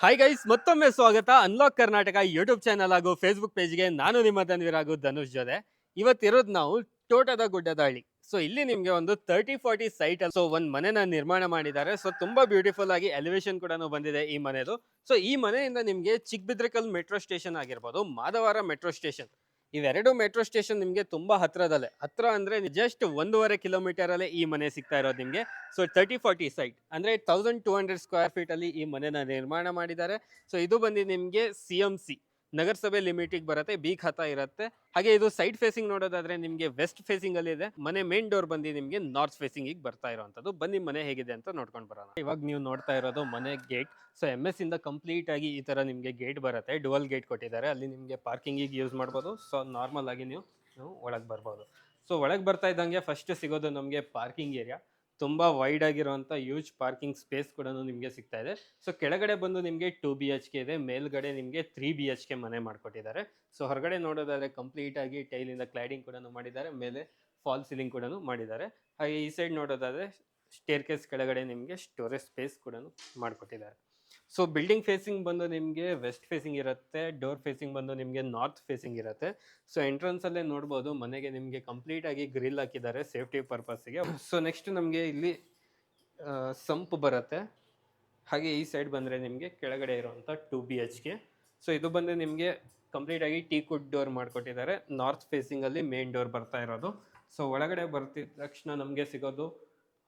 Hi guys, ಮತ್ತೊಮ್ಮೆ ಸ್ವಾಗತ unlock Karnataka YouTube channel ಹಾಗೂ ಫೇಸ್ಬುಕ್ ಪೇಜ್ಗೆ. ನಾನು ನಿಮ್ಮ ತನ್ವೀರ್ ಹಾಗೂ ಧನುಷ್ ಜೊತೆ ಇವತ್ತಿರೋದು ನಾವು ತೋಟದ ಗುಡ್ಡದಹಳ್ಳಿ. ಸೊ ಇಲ್ಲಿ ನಿಮ್ಗೆ ಒಂದು 30-40 ಸೈಟ್ ಸೊ ಒಂದ್ ಮನೆನ ನಿರ್ಮಾಣ ಮಾಡಿದ್ದಾರೆ. ಸೊ ತುಂಬಾ ಬ್ಯೂಟಿಫುಲ್ ಆಗಿ ಎಲಿವೇಶನ್ ಕೂಡ ಬಂದಿದೆ ಈ ಮನೆದು. ಸೊ ಈ ಮನೆಯಿಂದ ನಿಮ್ಗೆ ಚಿಕ್ಕಬಿದ್ರಕಲ್ ಮೆಟ್ರೋ ಸ್ಟೇಷನ್ ಆಗಿರ್ಬೋದು, ಮಾದವಾರ ಮೆಟ್ರೋ ಸ್ಟೇಷನ್, ಇವೆರಡು ಮೆಟ್ರೋ ಸ್ಟೇಷನ್ ನಿಮ್ಗೆ ತುಂಬಾ ಹತ್ರದಲ್ಲೇ. ಹತ್ರ ಅಂದ್ರೆ ಜಸ್ಟ್ 1.5 ಕಿಲೋಮೀಟರ್ ಅಲ್ಲೇ ಈ ಮನೆ ಸಿಗ್ತಾ ಇರೋದು ನಿಮ್ಗೆ. ಸೊ 30-40 ಸೈಟ್ ಅಂದ್ರೆ 1200 ಸ್ಕ್ವೇರ್ ಫೀಟ್ ಅಲ್ಲಿ ಈ ಮನೆನ ನಿರ್ಮಾಣ ಮಾಡಿದ್ದಾರೆ. ಸೊ ಇದು ಬಂದು ನಿಮ್ಗೆ CMC ನಗರಸಭೆ ಲಿಮಿಟಿಗೆ ಬರುತ್ತೆ, ಬಿ ಖಾತಾ ಇರುತ್ತೆ. ಹಾಗೆ ಇದು ಸೈಡ್ ಫೇಸಿಂಗ್ ನೋಡೋದಾದ್ರೆ ನಿಮ್ಗೆ ವೆಸ್ಟ್ ಫೇಸಿಂಗ್ ಅಲ್ಲಿ ಇದೆ. ಮನೆ ಮೇನ್ ಡೋರ್ ಬಂದು ನಿಮ್ಗೆ ನಾರ್ತ್ ಫೇಸಿಂಗ್ ಬರ್ತಾ ಇರುವಂತದ್ದು. ಬನ್ನಿ ಮನೆ ಹೇಗಿದೆ ಅಂತ ನೋಡ್ಕೊಂಡು ಬರೋಣ. ಇವಾಗ ನೀವು ನೋಡ್ತಾ ಇರೋದು ಮನೆ ಗೇಟ್. ಸೊ MS ಇಂದ ಕಂಪ್ಲೀಟ್ ಆಗಿ ಈ ತರ ನಿಮ್ಗೆ ಗೇಟ್ ಬರುತ್ತೆ. ಡುವಲ್ ಗೇಟ್ ಕೊಟ್ಟಿದ್ದಾರೆ. ಅಲ್ಲಿ ನಿಮ್ಗೆ ಪಾರ್ಕಿಂಗ್ ಯೂಸ್ ಮಾಡ್ಬೋದು. ಸೊ ನಾರ್ಮಲ್ ಆಗಿ ನೀವು ಒಳಗೆ ಬರ್ಬೋದು. ಸೊ ಒಳಗೆ ಬರ್ತಾ ಇದ್ದಂಗೆ ಫಸ್ಟ್ ಸಿಗೋದು ನಮಗೆ ಪಾರ್ಕಿಂಗ್ ಏರಿಯಾ. ತುಂಬಾ ವೈಡ್ ಆಗಿರುವಂತ ಯೂಜ್ ಪಾರ್ಕಿಂಗ್ ಸ್ಪೇಸ್ ಕೂಡ ನಿಮಗೆ ಸಿಗ್ತಾ ಇದೆ. ಸೊ ಕೆಳಗಡೆ ಬಂದು ನಿಮಗೆ 2 BHK ಇದೆ, ಮೇಲ್ಗಡೆ ನಿಮಗೆ 3 BHK ಮನೆ ಮಾಡ್ಕೊಟ್ಟಿದ್ದಾರೆ. ಸೊ ಹೊರಗಡೆ ನೋಡೋದಾದ್ರೆ ಕಂಪ್ಲೀಟ್ ಆಗಿ ಟೈಲ್ ಇಂದ ಕ್ಲೈಡಿಂಗ್ ಕೂಡ ಮಾಡಿದ್ದಾರೆ, ಮೇಲೆ ಫಾಲ್ ಸೀಲಿಂಗ್ ಕೂಡ ಮಾಡಿದ್ದಾರೆ. ಹಾಗೆ ಈ ಸೈಡ್ ನೋಡೋದಾದ್ರೆ ಸ್ಟೇರ್ ಕೇಸ್ ಕೆಳಗಡೆ ನಿಮಗೆ ಸ್ಟೋರೇಜ್ ಸ್ಪೇಸ್ ಕೂಡ ಮಾಡ್ಕೊಟ್ಟಿದ್ದಾರೆ. ಸೊ ಬಿಲ್ಡಿಂಗ್ ಫೇಸಿಂಗ್ ಬಂದು ನಿಮಗೆ ವೆಸ್ಟ್ ಫೇಸಿಂಗ್ ಇರುತ್ತೆ, ಡೋರ್ ಫೇಸಿಂಗ್ ಬಂದು ನಿಮಗೆ ನಾರ್ತ್ ಫೇಸಿಂಗ್ ಇರುತ್ತೆ. ಸೊ ಎಂಟ್ರೆನ್ಸ್ ಅಲ್ಲೇ ನೋಡ್ಬೋದು ಮನೆಗೆ ನಿಮಗೆ ಕಂಪ್ಲೀಟ್ ಆಗಿ ಗ್ರಿಲ್ ಹಾಕಿದ್ದಾರೆ ಸೇಫ್ಟಿ ಪರ್ಪಸ್ಗೆ. ಸೊ ನೆಕ್ಸ್ಟ್ ನಮಗೆ ಇಲ್ಲಿ ಸಂಪ್ ಬರುತ್ತೆ. ಹಾಗೆ ಈ ಸೈಡ್ ಬಂದರೆ ನಿಮಗೆ ಕೆಳಗಡೆ ಇರುವಂಥ 2 BHK. ಸೊ ಇದು ಬಂದು ನಿಮಗೆ ಕಂಪ್ಲೀಟ್ ಆಗಿ ಟೀ ಕುಡ್ ಡೋರ್ ಮಾಡಿಕೊಟ್ಟಿದ್ದಾರೆ. ನಾರ್ತ್ ಫೇಸಿಂಗ್ ಅಲ್ಲಿ ಮೇನ್ ಡೋರ್ ಬರ್ತಾ ಇರೋದು. ಸೊ ಒಳಗಡೆ ಬರ್ತಿದ ತಕ್ಷಣ ನಮಗೆ ಸಿಗೋದು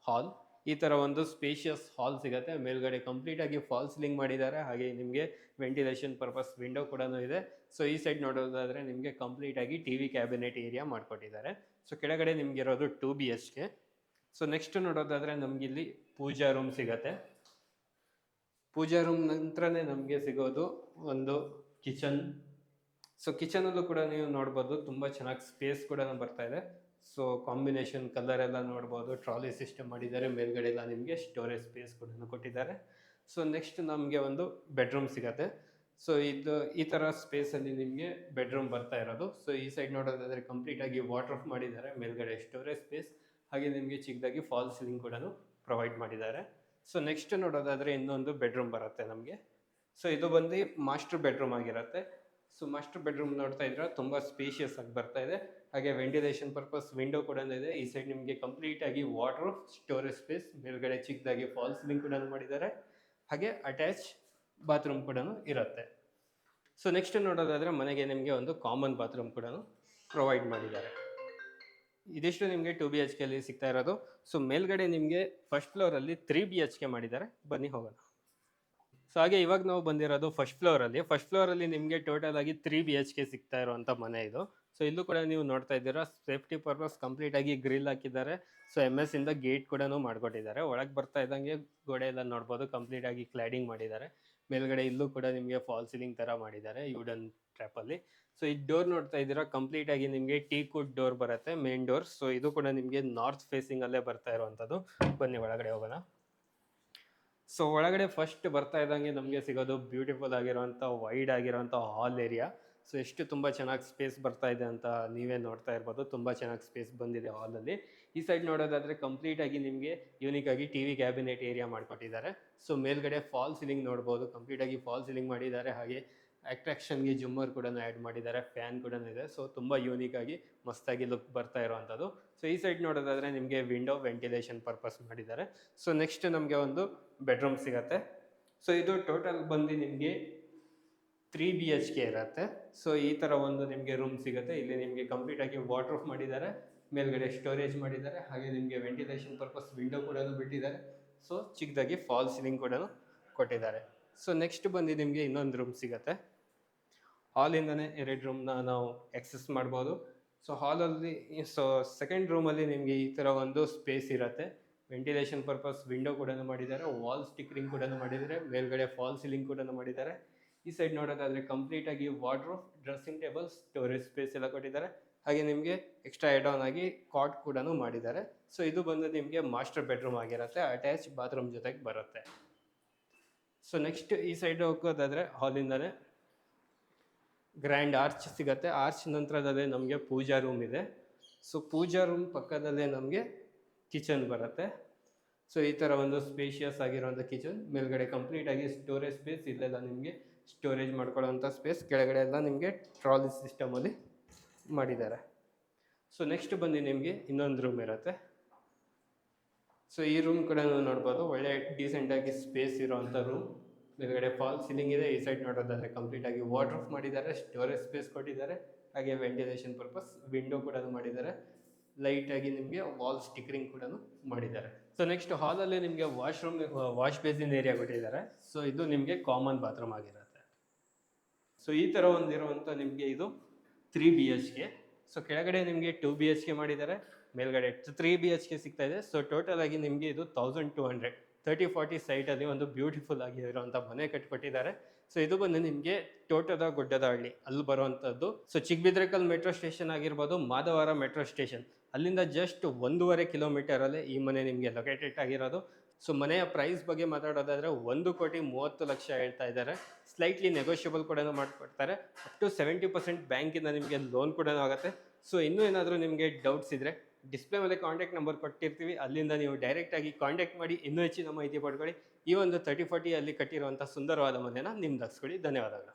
ಹಾಲ್. ಈ ತರ ಒಂದು ಸ್ಪೇಷಿಯಸ್ ಹಾಲ್ ಸಿಗುತ್ತೆ. ಮೇಲ್ಗಡೆ ಕಂಪ್ಲೀಟ್ ಆಗಿ ಫಾಲ್ ಸೀಲಿಂಗ್ ಮಾಡಿದ್ದಾರೆ. ಹಾಗೆ ನಿಮಗೆ ವೆಂಟಿಲೇಷನ್ ಪರ್ಪಸ್ ವಿಂಡೋ ಕೂಡ ಇದೆ. ಸೊ ಈ ಸೈಡ್ ನೋಡೋದಾದ್ರೆ ನಿಮಗೆ ಕಂಪ್ಲೀಟ್ ಆಗಿ ಟಿವಿ ಕ್ಯಾಬಿನೆಟ್ ಏರಿಯಾ ಮಾಡ್ಕೊಟ್ಟಿದ್ದಾರೆ. ಸೊ ಕೆಳಗಡೆ ನಿಮ್ಗೆ ಇರೋದು 2 BHK. ಸೊ ನೆಕ್ಸ್ಟ್ ನೋಡೋದಾದ್ರೆ ನಮ್ಗೆ ಇಲ್ಲಿ ಪೂಜಾ ರೂಮ್ ಸಿಗತ್ತೆ. ಪೂಜಾ ರೂಮ್ ನಂತರನೇ ನಮಗೆ ಸಿಗೋದು ಒಂದು ಕಿಚನ್. ಸೊ ಕಿಚನ್ ಅಲ್ಲೂ ಕೂಡ ನೀವು ನೋಡ್ಬೋದು ತುಂಬಾ ಚೆನ್ನಾಗಿ ಸ್ಪೇಸ್ ಕೂಡ ಬರ್ತಾ ಇದೆ. ಸೊ ಕಾಂಬಿನೇಷನ್ ಕಲರ್ ಎಲ್ಲ ನೋಡ್ಬೋದು, ಟ್ರಾಲಿ ಸಿಸ್ಟಮ್ ಮಾಡಿದ್ದಾರೆ. ಮೇಲ್ಗಡೆ ಎಲ್ಲ ನಿಮಗೆ ಸ್ಟೋರೇಜ್ ಸ್ಪೇಸ್ ಕೂಡ ಕೊಟ್ಟಿದ್ದಾರೆ. ಸೊ ನೆಕ್ಸ್ಟ್ ನಮಗೆ ಒಂದು ಬೆಡ್ರೂಮ್ ಸಿಗತ್ತೆ. ಸೊ ಇದು ಈ ತರ ಸ್ಪೇಸ್ ಅಲ್ಲಿ ನಿಮಗೆ ಬೆಡ್ರೂಮ್ ಬರ್ತಾ ಇರೋದು. ಸೊ ಈ ಸೈಡ್ ನೋಡೋದಾದ್ರೆ ಕಂಪ್ಲೀಟ್ ಆಗಿ ವಾಟರ್ ಆಫ್ ಮಾಡಿದ್ದಾರೆ, ಮೇಲ್ಗಡೆ ಸ್ಟೋರೇಜ್ ಸ್ಪೇಸ್, ಹಾಗೆ ನಿಮಗೆ ಚಿಕ್ಕದಾಗಿ ಫಾಲ್ ಸೀಲಿಂಗ್ ಕೂಡ ಪ್ರೊವೈಡ್ ಮಾಡಿದ್ದಾರೆ. ಸೊ ನೆಕ್ಸ್ಟ್ ನೋಡೋದಾದ್ರೆ ಇನ್ನೊಂದು ಬೆಡ್ರೂಮ್ ಬರುತ್ತೆ ನಮಗೆ. ಸೊ ಇದು ಬಂದು ಮಾಸ್ಟರ್ ಬೆಡ್ರೂಮ್ ಆಗಿರುತ್ತೆ. ಸೊ ಮಾಸ್ಟರ್ ಬೆಡ್ರೂಮ್ ನೋಡ್ತಾ ಇದ್ರೆ ತುಂಬಾ ಸ್ಪೇಷಿಯಸ್ ಆಗಿ ಬರ್ತಾ ಇದೆ. ಹಾಗೆ ವೆಂಟಿಲೇಷನ್ ಪರ್ಪಸ್ ವಿಂಡೋ ಕೂಡ ಇದೆ. ಈ ಸೈಡ್ ನಿಮಗೆ ಕಂಪ್ಲೀಟ್ ಆಗಿ ವಾಟರ್ ಸ್ಟೋರೇಜ್ ಸ್ಪೇಸ್, ಮೇಲ್ಗಡೆ ಚಿಕ್ಕದಾಗಿ ಫಾಲ್ ಸೀಲಿಂಗ್ ಕೂಡ ಮಾಡಿದ್ದಾರೆ. ಹಾಗೆ ಅಟ್ಯಾಚ್ ಬಾತ್ರೂಮ್ ಕೂಡ ಇರುತ್ತೆ. ಸೊ ನೆಕ್ಸ್ಟ್ ನೋಡೋದಾದ್ರೆ ಮನೆಗೆ ನಿಮಗೆ ಒಂದು ಕಾಮನ್ ಬಾತ್ರೂಮ್ ಕೂಡ ಪ್ರೊವೈಡ್ ಮಾಡಿದ್ದಾರೆ. ಇದಿಷ್ಟು ನಿಮಗೆ 2 BHK ಅಲ್ಲಿ ಸಿಗ್ತಾ ಇರೋದು. ಸೊ ಮೇಲ್ಗಡೆ ನಿಮಗೆ ಫಸ್ಟ್ ಫ್ಲೋರ್ ಅಲ್ಲಿ 3 BHK ಮಾಡಿದ್ದಾರೆ. ಬನ್ನಿ ಹೋಗೋಣ. ಸೊ ಹಾಗೆ ಇವಾಗ ನಾವು ಬಂದಿರೋದು ಫಸ್ಟ್ ಫ್ಲೋರ್ ಅಲ್ಲಿ. ಫಸ್ಟ್ ಫ್ಲೋರ್ ಅಲ್ಲಿ ನಿಮಗೆ ಟೋಟಲ್ ಆಗಿ 3 BHK ಸಿಗ್ತಾ ಇರುವಂತ ಮನೆ ಇದು. ಸೊ ಇಲ್ಲೂ ಕೂಡ ನೀವು ನೋಡ್ತಾ ಇದ್ದೀರಾ ಸೇಫ್ಟಿ ಪರ್ಪಸ್ ಕಂಪ್ಲೀಟ್ ಆಗಿ ಗ್ರಿಲ್ ಹಾಕಿದ್ದಾರೆ. ಸೊ MS ಇಂದ ಗೇಟ್ ಕೂಡ ಮಾಡ್ಕೊಟ್ಟಿದ್ದಾರೆ. ಒಳಗೆ ಬರ್ತಾ ಇದ್ದಂಗೆ ಗೋಡೆ ಎಲ್ಲ ನೋಡ್ಬೋದು ಕಂಪ್ಲೀಟ್ ಆಗಿ ಕ್ಲಾಡಿಂಗ್ ಮಾಡಿದ್ದಾರೆ. ಮೇಲ್ಗಡೆ ಇಲ್ಲೂ ಕೂಡ ನಿಮಗೆ ಫಾಲ್ ಸೀಲಿಂಗ್ ತರ ಮಾಡಿದ್ದಾರೆ ವುಡನ್ ಟ್ರ್ಯಾಪ್ ಅಲ್ಲಿ. ಸೊ ಈ ಡೋರ್ ನೋಡ್ತಾ ಇದ್ದೀರಾ ಕಂಪ್ಲೀಟ್ ಆಗಿ ನಿಮಗೆ ಟೀ ಕುಡ್ ಡೋರ್ ಬರುತ್ತೆ, ಮೇನ್ ಡೋರ್. ಸೊ ಇದು ಕೂಡ ನಿಮಗೆ ನಾರ್ತ್ ಫೇಸಿಂಗ್ ಅಲ್ಲೇ ಬರ್ತಾ ಇರುವಂತದ್ದು. ಬನ್ನಿ ಒಳಗಡೆ ಹೋಗೋಣ. ಸೊ ಒಳಗಡೆ ಫಸ್ಟ್ ಬರ್ತಾ ಇದ್ದಂಗೆ ನಮಗೆ ಸಿಗೋದು ಬ್ಯೂಟಿಫುಲ್ ಆಗಿರುವಂಥ ವೈಡ್ ಆಗಿರುವಂಥ ಹಾಲ್ ಏರಿಯಾ. ಸೊ ಎಷ್ಟು ತುಂಬ ಚೆನ್ನಾಗಿ ಸ್ಪೇಸ್ ಬರ್ತಾ ಇದೆ ಅಂತ ನೀವೇ ನೋಡ್ತಾ ಇರ್ಬೋದು. ತುಂಬ ಚೆನ್ನಾಗಿ ಸ್ಪೇಸ್ ಬಂದಿದೆ ಹಾಲಲ್ಲಿ. ಈ ಸೈಡ್ ನೋಡೋದಾದರೆ ಕಂಪ್ಲೀಟ್ ಆಗಿ ನಿಮಗೆ ಯೂನಿಕ್ ಆಗಿ ಟಿವಿ ಕ್ಯಾಬಿನೆಟ್ ಏರಿಯಾ ಮಾಡಿಕೊಟ್ಟಿದ್ದಾರೆ. ಸೊ ಮೇಲ್ಗಡೆ ಫಾಲ್ ಸೀಲಿಂಗ್ ನೋಡ್ಬೋದು, ಕಂಪ್ಲೀಟ್ ಆಗಿ ಫಾಲ್ ಸೀಲಿಂಗ್ ಮಾಡಿದ್ದಾರೆ. ಹಾಗೆ ಅಟ್ರಾಕ್ಷನ್ಗೆ ಜುಮ್ಮರ್ ಕೂಡ ಆ್ಯಡ್ ಮಾಡಿದ್ದಾರೆ, ಫ್ಯಾನ್ ಕೂಡ ಇದೆ. ಸೊ ತುಂಬ ಯೂನಿಕ್ ಆಗಿ ಮಸ್ತಾಗಿ ಲುಕ್ ಬರ್ತಾ ಇರುವಂಥದ್ದು. ಸೊ ಈ ಸೈಡ್ ನೋಡೋದಾದರೆ ನಿಮಗೆ ವಿಂಡೋ ವೆಂಟಿಲೇಷನ್ ಪರ್ಪಸ್ ಮಾಡಿದ್ದಾರೆ. ಸೊ ನೆಕ್ಸ್ಟ್ ನಮಗೆ ಒಂದು ಬೆಡ್ರೂಮ್ ಸಿಗತ್ತೆ. ಸೊ ಇದು ಟೋಟಲ್ ಬಂದು ನಿಮಗೆ 3 BHK ಇರುತ್ತೆ. ಸೊ ಈ ಥರ ಒಂದು ನಿಮಗೆ ರೂಮ್ ಸಿಗುತ್ತೆ. ಇಲ್ಲಿ ನಿಮಗೆ ಕಂಪ್ಲೀಟ್ ಆಗಿ ವಾಟರ್ ಆಫ್ ಮಾಡಿದ್ದಾರೆ, ಮೇಲ್ಗಡೆ ಸ್ಟೋರೇಜ್ ಮಾಡಿದ್ದಾರೆ. ಹಾಗೆ ನಿಮಗೆ ವೆಂಟಿಲೇಷನ್ ಪರ್ಪಸ್ ವಿಂಡೋ ಕೂಡ ಬಿಟ್ಟಿದ್ದಾರೆ. ಸೊ ಚಿಕ್ಕದಾಗಿ ಫಾಲ್ ಸೀಲಿಂಗ್ ಕೂಡ ಕೊಟ್ಟಿದ್ದಾರೆ. ಸೊ ನೆಕ್ಸ್ಟ್ ಬಂದು ನಿಮಗೆ ಇನ್ನೊಂದು ರೂಮ್ ಸಿಗತ್ತೆ. ಹಾಲಿಂದನೇ 2 ರೂಮ್ನ ನಾವು ಎಕ್ಸೆಸ್ ಮಾಡ್ಬೋದು. ಸೊ ಹಾಲಲ್ಲಿ ಸೊ ಸೆಕೆಂಡ್ ರೂಮಲ್ಲಿ ನಿಮಗೆ ಈ ಥರ ಒಂದು ಸ್ಪೇಸ್ ಇರುತ್ತೆ. ವೆಂಟಿಲೇಷನ್ ಪರ್ಪಸ್ ವಿಂಡೋ ಕೂಡ ಮಾಡಿದ್ದಾರೆ, ವಾಲ್ ಸ್ಟಿಕರಿಂಗ್ ಕೂಡ ಮಾಡಿದ್ದಾರೆ, ಮೇಲ್ಗಡೆ ಫಾಲ್ ಸೀಲಿಂಗ್ ಕೂಡ ಮಾಡಿದ್ದಾರೆ. ಈ ಸೈಡ್ ನೋಡೋದಾದರೆ ಕಂಪ್ಲೀಟ್ ಆಗಿ wardrobe, dressing table, storage space ಎಲ್ಲ ಕೊಟ್ಟಿದ್ದಾರೆ. ಹಾಗೆ ನಿಮಗೆ ಎಕ್ಸ್ಟ್ರಾ ಆ್ಯಡ್ ಆನ್ ಆಗಿ ಕಾಟ್ ಕೂಡ ಮಾಡಿದ್ದಾರೆ. ಸೊ ಇದು ಬಂದು ನಿಮಗೆ ಮಾಸ್ಟರ್ ಬೆಡ್ರೂಮ್ ಆಗಿರುತ್ತೆ, ಅಟ್ಯಾಚ್ ಬಾತ್ರೂಮ್ ಜೊತೆಗೆ ಬರುತ್ತೆ. ಸೊ ನೆಕ್ಸ್ಟ್ ಈ ಸೈಡ್ ಹೋಗೋದಾದರೆ ಹಾಲಿಂದನೇ ಗ್ರ್ಯಾಂಡ್ ಆರ್ಚ್ ಸಿಗುತ್ತೆ. ಆರ್ಚ್ ನಂತರದಲ್ಲೇ ನಮಗೆ ಪೂಜಾ ರೂಮ್ ಇದೆ. ಸೊ ಪೂಜಾ ರೂಮ್ ಪಕ್ಕದಲ್ಲೇ ನಮಗೆ ಕಿಚನ್ ಬರುತ್ತೆ. ಸೊ ಈ ಥರ ಒಂದು ಸ್ಪೇಷಿಯಸ್ ಆಗಿರುವಂಥ ಕಿಚನ್, ಮೇಲ್ಗಡೆ ಕಂಪ್ಲೀಟ್ ಆಗಿ ಸ್ಟೋರೇಜ್ ಸ್ಪೇಸ್, ಇಲ್ಲೆಲ್ಲ ನಿಮಗೆ ಸ್ಟೋರೇಜ್ ಮಾಡ್ಕೊಳ್ಳೋವಂಥ ಸ್ಪೇಸ್, ಕೆಳಗಡೆ ಎಲ್ಲ ನಿಮಗೆ ಟ್ರಾಲಿ ಸಿಸ್ಟಮಲ್ಲಿ ಮಾಡಿದ್ದಾರೆ. ಸೊ ನೆಕ್ಸ್ಟ್ ಬಂದು ನಿಮಗೆ ಇನ್ನೊಂದು ರೂಮ್ ಇರುತ್ತೆ. ಸೊ ಈ ರೂಮ್ ಕೂಡ ನೋಡ್ಬೋದು, ಒಳ್ಳೆ ಡೀಸೆಂಟಾಗಿ ಸ್ಪೇಸ್ ಇರೋವಂಥ ರೂಮ್. ಮೇಲ್ಗಡೆ ಫಾಲ್ ಸೀಲಿಂಗ್ ಇದೆ. ಈ ಸೈಡ್ ನೋಡೋದಾದರೆ ಕಂಪ್ಲೀಟಾಗಿ ವಾರ್ಡ್ರೋಬ್ ಮಾಡಿದ್ದಾರೆ, ಸ್ಟೋರೇಜ್ ಸ್ಪೇಸ್ ಕೊಟ್ಟಿದ್ದಾರೆ, ಹಾಗೆ ವೆಂಟಿಲೇಷನ್ ಪರ್ಪಸ್ ವಿಂಡೋ ಕೂಡ ಮಾಡಿದ್ದಾರೆ. ಲೈಟಾಗಿ ನಿಮಗೆ ವಾಲ್ ಸ್ಟಿಕರಿಂಗ್ ಕೂಡ ಮಾಡಿದ್ದಾರೆ. ಸೊ ನೆಕ್ಸ್ಟ್ ಹಾಲಲ್ಲಿ ನಿಮಗೆ ವಾಶ್ ಬೇಸಿನ್ ಏರಿಯಾ ಕೊಟ್ಟಿದ್ದಾರೆ. ಸೊ ಇದು ನಿಮಗೆ ಕಾಮನ್ ಬಾತ್ರೂಮ್ ಆಗಿರುತ್ತೆ. ಸೊ ಈ ಥರ ಒಂದಿರುವಂಥ ನಿಮಗೆ ಇದು 3 BHK. ಸೊ ಕೆಳಗಡೆ ನಿಮಗೆ 2 BHK ಮಾಡಿದ್ದಾರೆ, ಮೇಲ್ಗಡೆ 3 BHK ಸಿಗ್ತಾ ಇದೆ. ಸೊ ಟೋಟಲ್ ಆಗಿ ನಿಮಗೆ ಇದು 1200 30-40 ಸೈಟಲ್ಲಿ ಒಂದು ಬ್ಯೂಟಿಫುಲ್ ಆಗಿರುವಂಥ ಮನೆ ಕಟ್ಟಿಕೊಟ್ಟಿದ್ದಾರೆ. ಸೊ ಇದು ಬಂದು ನಿಮಗೆ ತೋಟದ ಗುಡ್ಡದಹಳ್ಳಿ ಅಲ್ಲಿ ಬರುವಂಥದ್ದು. ಸೊ ಚಿಕ್ಕಬಿದ್ರೆಕಲ್ ಮೆಟ್ರೋ ಸ್ಟೇಷನ್ ಆಗಿರ್ಬೋದು, ಮಾಧವರ ಮೆಟ್ರೋ ಸ್ಟೇಷನ್ ಅಲ್ಲಿಂದ ಜಸ್ಟ್ 1.5 ಕಿಲೋಮೀಟರಲ್ಲೇ ಈ ಮನೆ ನಿಮಗೆ ಲೊಕೇಟೆಡ್ ಆಗಿರೋದು. ಸೊ ಮನೆಯ ಪ್ರೈಸ್ ಬಗ್ಗೆ ಮಾತಾಡೋದಾದರೆ 1,30,00,000 ಹೇಳ್ತಾ ಇದ್ದಾರೆ. ಸ್ಲೈಟ್ಲಿ ನೆಗೋಷಿಯಬಲ್ ಕೂಡ ಮಾಡಿಕೊಡ್ತಾರೆ. ಅಪ್ ಟು 70% ಬ್ಯಾಂಕಿಂದ ನಿಮಗೆ ಲೋನ್ ಕೂಡ ಆಗುತ್ತೆ. ಸೊ ಇನ್ನೂ ಏನಾದರೂ ನಿಮಗೆ ಡೌಟ್ಸ್ ಇದ್ದರೆ ಡಿಸ್ಪ್ಲೇ ಮೇಲೆ ಕಾಂಟ್ಯಾಕ್ಟ್ ನಂಬರ್ ಕೊಟ್ಟಿರ್ತೀವಿ, ಅಲ್ಲಿಂದ ನೀವು ಡೈರೆಕ್ಟಾಗಿ ಕಾಂಟ್ಯಾಕ್ಟ್ ಮಾಡಿ ಇನ್ನೂ ಹೆಚ್ಚಿನ ಮಾಹಿತಿ ಪಡ್ಕೊಳ್ಳಿ. ಈ ಒಂದು 30-40 ಅಲ್ಲಿ ಕಟ್ಟಿರುವಂಥ ಸುಂದರವಾದ ಮನೆನ ನಿಮ್ದಾಗಿಸ್ಕೊಳ್ಳಿ. ಧನ್ಯವಾದಗಳು.